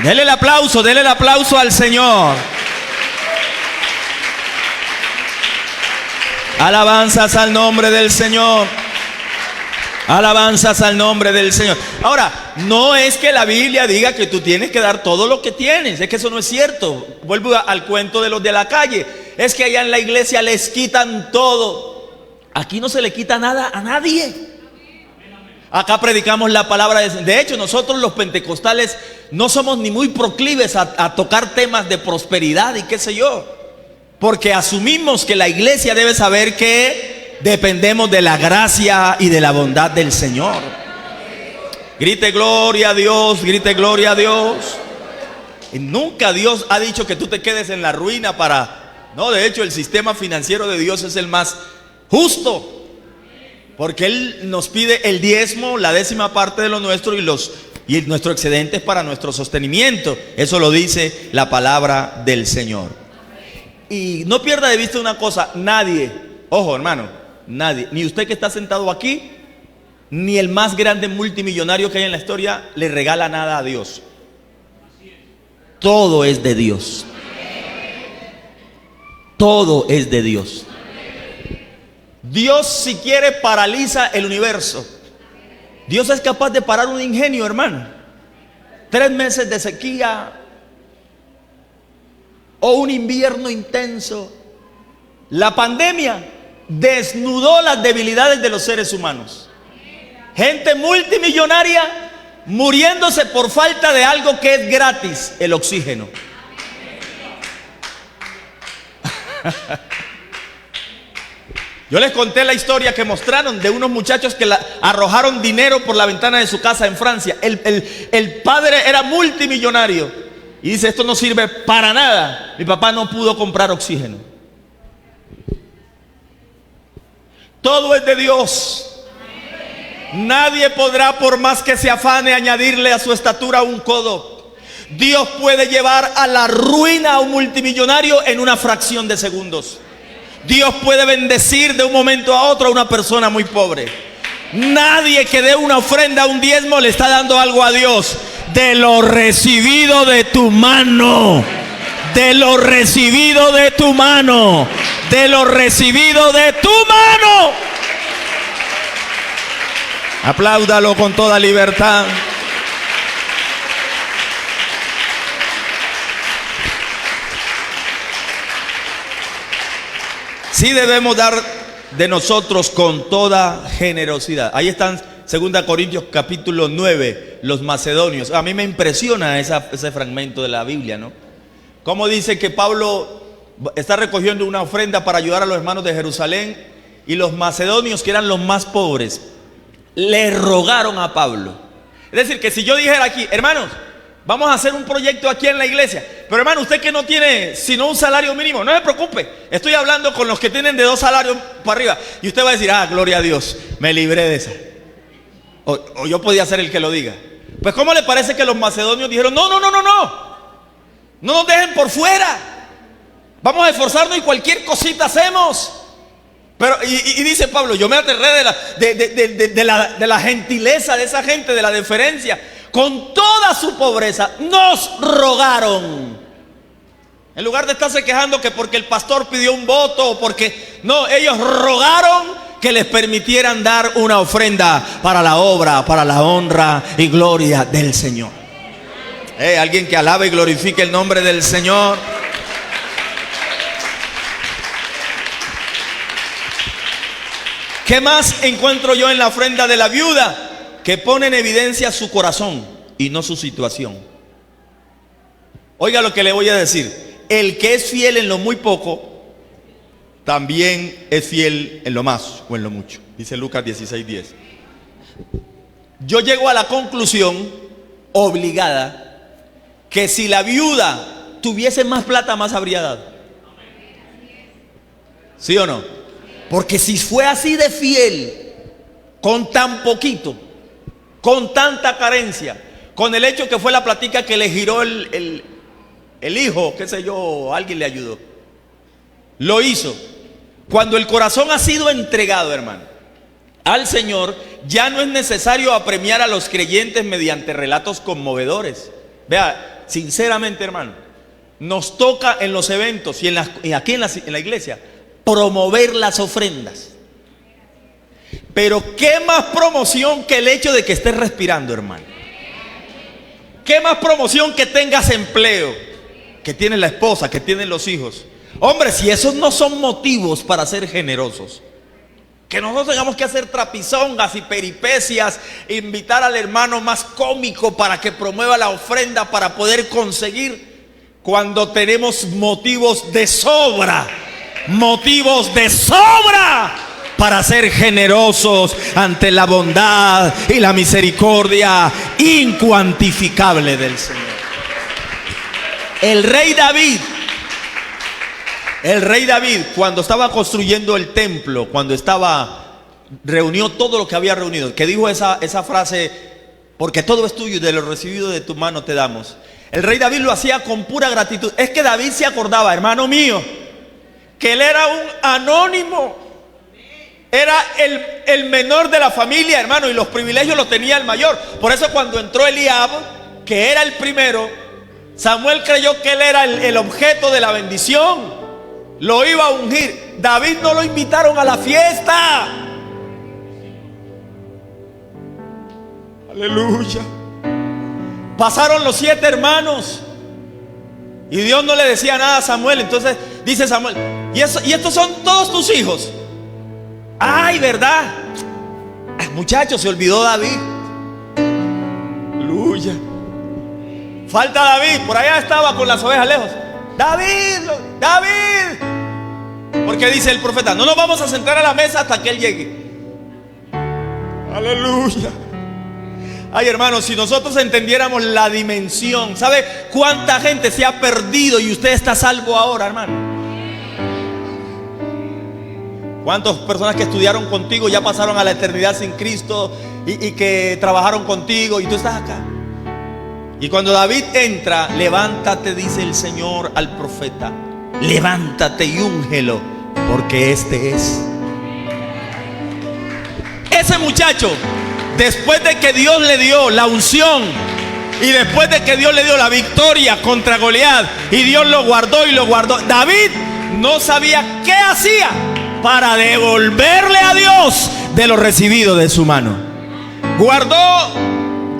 Dele el aplauso al Señor. Alabanzas al nombre del Señor. Alabanzas al nombre del Señor. Ahora, no es que la Biblia diga que tú tienes que dar todo lo que tienes. Es que eso no es cierto. Vuelvo al cuento de los de la calle. Es que allá en la iglesia les quitan todo. Aquí no se le quita nada a nadie. Acá predicamos la palabra de hecho, nosotros los pentecostales no somos ni muy proclives a tocar temas de prosperidad y qué sé yo. Porque asumimos que la iglesia debe saber que dependemos de la gracia y de la bondad del Señor. Grite gloria a Dios, grite gloria a Dios. Y nunca Dios ha dicho que tú te quedes en la ruina No, de hecho el sistema financiero de Dios es el más justo. Porque Él nos pide el diezmo, la 10ª parte de lo nuestro y nuestro excedente es para nuestro sostenimiento. Eso lo dice la palabra del Señor. Y no pierda de vista una cosa, nadie, ojo hermano, nadie, ni usted que está sentado aquí, ni el más grande multimillonario que hay en la historia, le regala nada a Dios. Todo es de Dios. Todo es de Dios. Dios, si quiere, paraliza el universo. Dios es capaz de parar un ingenio, hermano. 3 meses de sequía o un invierno intenso. La pandemia desnudó las debilidades de los seres humanos. Gente multimillonaria muriéndose por falta de algo que es gratis, el oxígeno. Yo les conté la historia que mostraron de unos muchachos que arrojaron dinero por la ventana de su casa en Francia. El padre era multimillonario y dice, esto no sirve para nada. Mi papá no pudo comprar oxígeno. Todo es de Dios. Nadie podrá, por más que se afane, añadirle a su estatura un codo. Dios puede llevar a la ruina a un multimillonario en una fracción de segundos. Dios puede bendecir de un momento a otro a una persona muy pobre. Nadie que dé una ofrenda, un diezmo, le está dando algo a Dios. De lo recibido de tu mano. De lo recibido de tu mano. De lo recibido de tu mano. Apláudalo con toda libertad. Sí debemos dar de nosotros con toda generosidad. Ahí están 2 Corintios capítulo 9, los macedonios. A mí me impresiona ese fragmento de la Biblia, ¿no? Cómo dice que Pablo está recogiendo una ofrenda para ayudar a los hermanos de Jerusalén, y los macedonios, que eran los más pobres, le rogaron a Pablo. Es decir, que si yo dijera aquí, hermanos, vamos a hacer un proyecto aquí en la iglesia, pero hermano, usted que no tiene sino un salario mínimo, no se preocupe, estoy hablando con los que tienen de 2 salarios para arriba, y usted va a decir, gloria a Dios, me libré de esa. O yo podía ser el que lo diga. Pues ¿cómo le parece que los macedonios dijeron, no nos dejen por fuera, vamos a esforzarnos y cualquier cosita hacemos? Pero, y dice Pablo, yo me aterré de la gentileza de esa gente, de la deferencia. Con toda su pobreza nos rogaron. En lugar de estarse quejando que porque el pastor pidió un voto o porque no, ellos rogaron que les permitieran dar una ofrenda para la obra, para la honra y gloria del Señor. Alguien que alabe y glorifique el nombre del Señor. ¿Qué más encuentro yo en la ofrenda de la viuda? Que pone en evidencia su corazón y no su situación. Oiga lo que le voy a decir. El que es fiel en lo muy poco, también es fiel en lo más o en lo mucho. Dice Lucas 16:10. Yo llego a la conclusión obligada que si la viuda tuviese más plata, más habría dado. ¿Sí o no? Porque si fue así de fiel, con tan poquito, con tanta carencia, con el hecho que fue la platica que le giró el hijo, qué sé yo, alguien le ayudó, lo hizo. Cuando el corazón ha sido entregado, hermano, al Señor, ya no es necesario apremiar a los creyentes mediante relatos conmovedores. Vea, sinceramente, hermano, nos toca en los eventos y aquí en la iglesia promover las ofrendas. Pero qué más promoción que el hecho de que estés respirando, hermano. Qué más promoción que tengas empleo, que tienes la esposa, que tienes los hijos. Hombre, si esos no son motivos para ser generosos, que nosotros tengamos que hacer trapisongas y peripecias, invitar al hermano más cómico para que promueva la ofrenda para poder conseguir, cuando tenemos motivos de sobra para ser generosos ante la bondad y la misericordia incuantificable del Señor. El rey David, cuando estaba construyendo el templo, reunió todo lo que había reunido, que dijo esa frase: porque todo es tuyo y de lo recibido de tu mano te damos. El rey David lo hacía con pura gratitud. Es que David se acordaba, hermano mío, que él era un anónimo, era el menor de la familia, hermano, y los privilegios los tenía el mayor. Por eso cuando entró Eliab, que era el primero, Samuel creyó que él era el objeto de la bendición, lo iba a ungir. David no lo invitaron a la fiesta. Aleluya. Pasaron los 7 hermanos y Dios no le decía nada a Samuel. Entonces dice Samuel: ¿y estos son todos tus hijos? Ay, ¿verdad? Muchachos, se olvidó David. Aleluya. Falta David, por allá estaba con las ovejas lejos. David. Porque dice el profeta: no nos vamos a sentar a la mesa hasta que él llegue. Aleluya. Ay, hermanos, si nosotros entendiéramos la dimensión, ¿sabe cuánta gente se ha perdido y usted está salvo ahora, hermano? ¿Cuántas personas que estudiaron contigo ya pasaron a la eternidad sin Cristo y que trabajaron contigo y tú estás acá? Y cuando David entra: levántate, dice el Señor al profeta, levántate y úngelo, porque este es. Ese muchacho, después de que Dios le dio la unción y después de que Dios le dio la victoria contra Goliat y Dios lo guardó, David no sabía qué hacía para devolverle a Dios de lo recibido de su mano. Guardó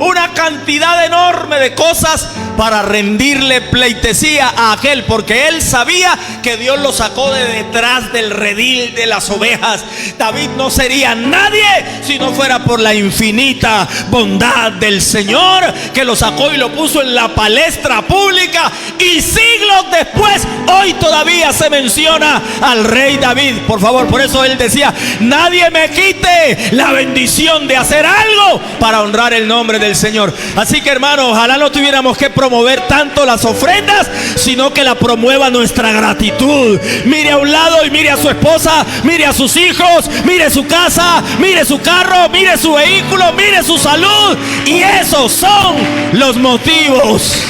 una cantidad enorme de cosas para rendirle pleitesía a aquel, porque él sabía que Dios lo sacó de detrás del redil de las ovejas. David no sería nadie si no fuera por la infinita bondad del Señor, que lo sacó y lo puso en la palestra pública, y siglos después, hoy todavía se menciona al rey David. Por favor, por eso él decía: nadie me quite la bendición de hacer algo para honrar el nombre del Señor. Así que, hermano, ojalá no tuviéramos que promover tanto las ofrendas, sino que la promueva nuestra gratitud. Mire a un lado y mire a su esposa, mire a sus hijos, mire su casa, mire su carro, mire su vehículo, mire su salud, y esos son los motivos.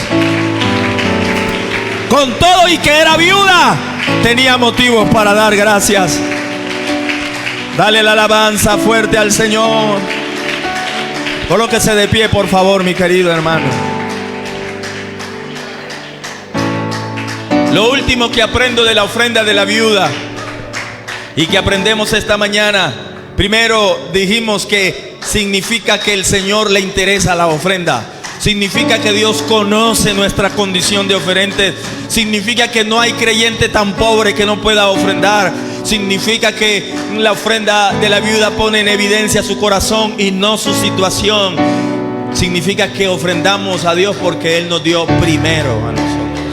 Con todo y que era viuda, tenía motivos para dar gracias. Dale la alabanza fuerte al Señor. Colóquese de pie, por favor, mi querido hermano. Lo último que aprendo de la ofrenda de la viuda y que aprendemos esta mañana: primero dijimos que significa que el Señor le interesa la ofrenda. Significa que Dios conoce nuestra condición de oferentes. Significa que no hay creyente tan pobre que no pueda ofrendar. Significa que la ofrenda de la viuda pone en evidencia su corazón y no su situación. Significa que ofrendamos a Dios porque Él nos dio primero a nosotros.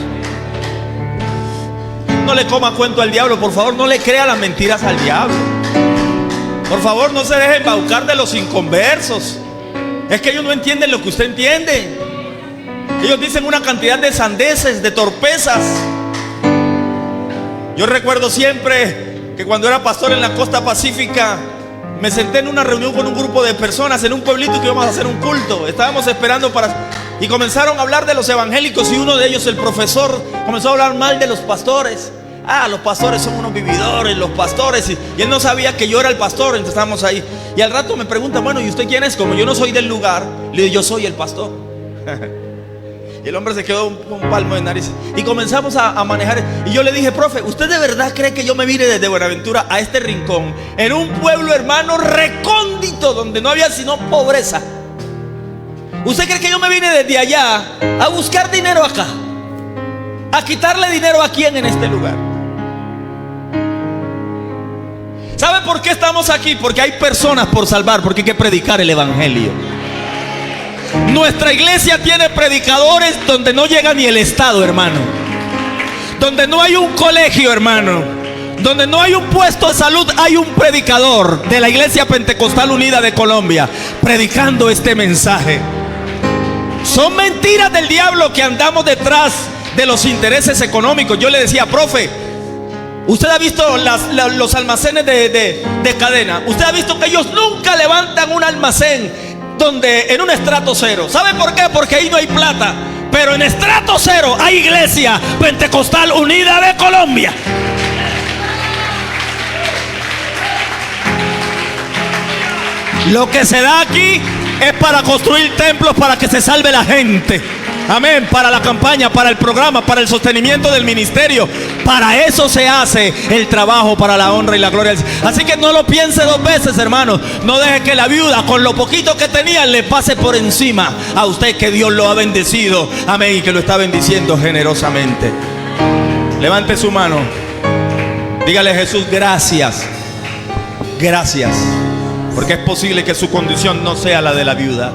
no le coma cuento al diablo. Por favor, no le crea las mentiras al diablo. Por favor, no se deje embaucar de los inconversos. Es que ellos no entienden lo que usted entiende. Ellos dicen una cantidad de sandeces, de torpezas. Yo recuerdo siempre que cuando era pastor en la costa pacífica, me senté en una reunión con un grupo de personas en un pueblito que íbamos a hacer un culto. Estábamos esperando y comenzaron a hablar de los evangélicos, y uno de ellos, el profesor, comenzó a hablar mal de los pastores. Los pastores son unos vividores, los pastores. Y él no sabía que yo era el pastor, entonces estábamos ahí. Y al rato me pregunta, bueno, ¿y usted quién es? Como yo no soy del lugar, le digo, yo soy el pastor. Y el hombre se quedó un palmo de nariz. Y comenzamos a manejar. Y yo le dije, profe, ¿usted de verdad cree que yo me vine desde Buenaventura a este rincón, en un pueblo, hermano, recóndito, donde no había sino pobreza? ¿Usted cree que yo me vine desde allá a buscar dinero acá, a quitarle dinero a quién en este lugar? ¿Sabe por qué estamos aquí? Porque hay personas por salvar, porque hay que predicar el evangelio. Nuestra iglesia tiene predicadores donde no llega ni el Estado, hermano. Donde no hay un colegio, hermano. Donde no hay un puesto de salud, hay un predicador de la Iglesia Pentecostal Unida de Colombia predicando este mensaje. Son mentiras del diablo que andamos detrás de los intereses económicos. Yo le decía, profe, usted ha visto los almacenes de cadena. Usted ha visto que ellos nunca levantan un almacén en un estrato cero. ¿Sabe por qué? Porque ahí no hay plata. Pero en estrato cero hay Iglesia Pentecostal Unida de Colombia. Lo que se da aquí es para construir templos, para que se salve la gente. Amén. Para la campaña, para el programa, para el sostenimiento del ministerio. Para eso se hace el trabajo, para la honra y la gloria. Así que no lo piense dos veces, hermano. No deje que la viuda, con lo poquito que tenía, le pase por encima a usted, que Dios lo ha bendecido. Amén. Y que lo está bendiciendo generosamente. Levante su mano. Dígale, Jesús, gracias. Gracias. Porque es posible que su condición no sea la de la viuda,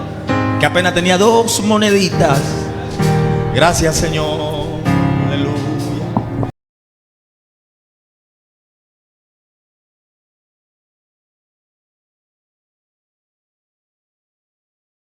que apenas tenía 2 moneditas. Gracias, Señor.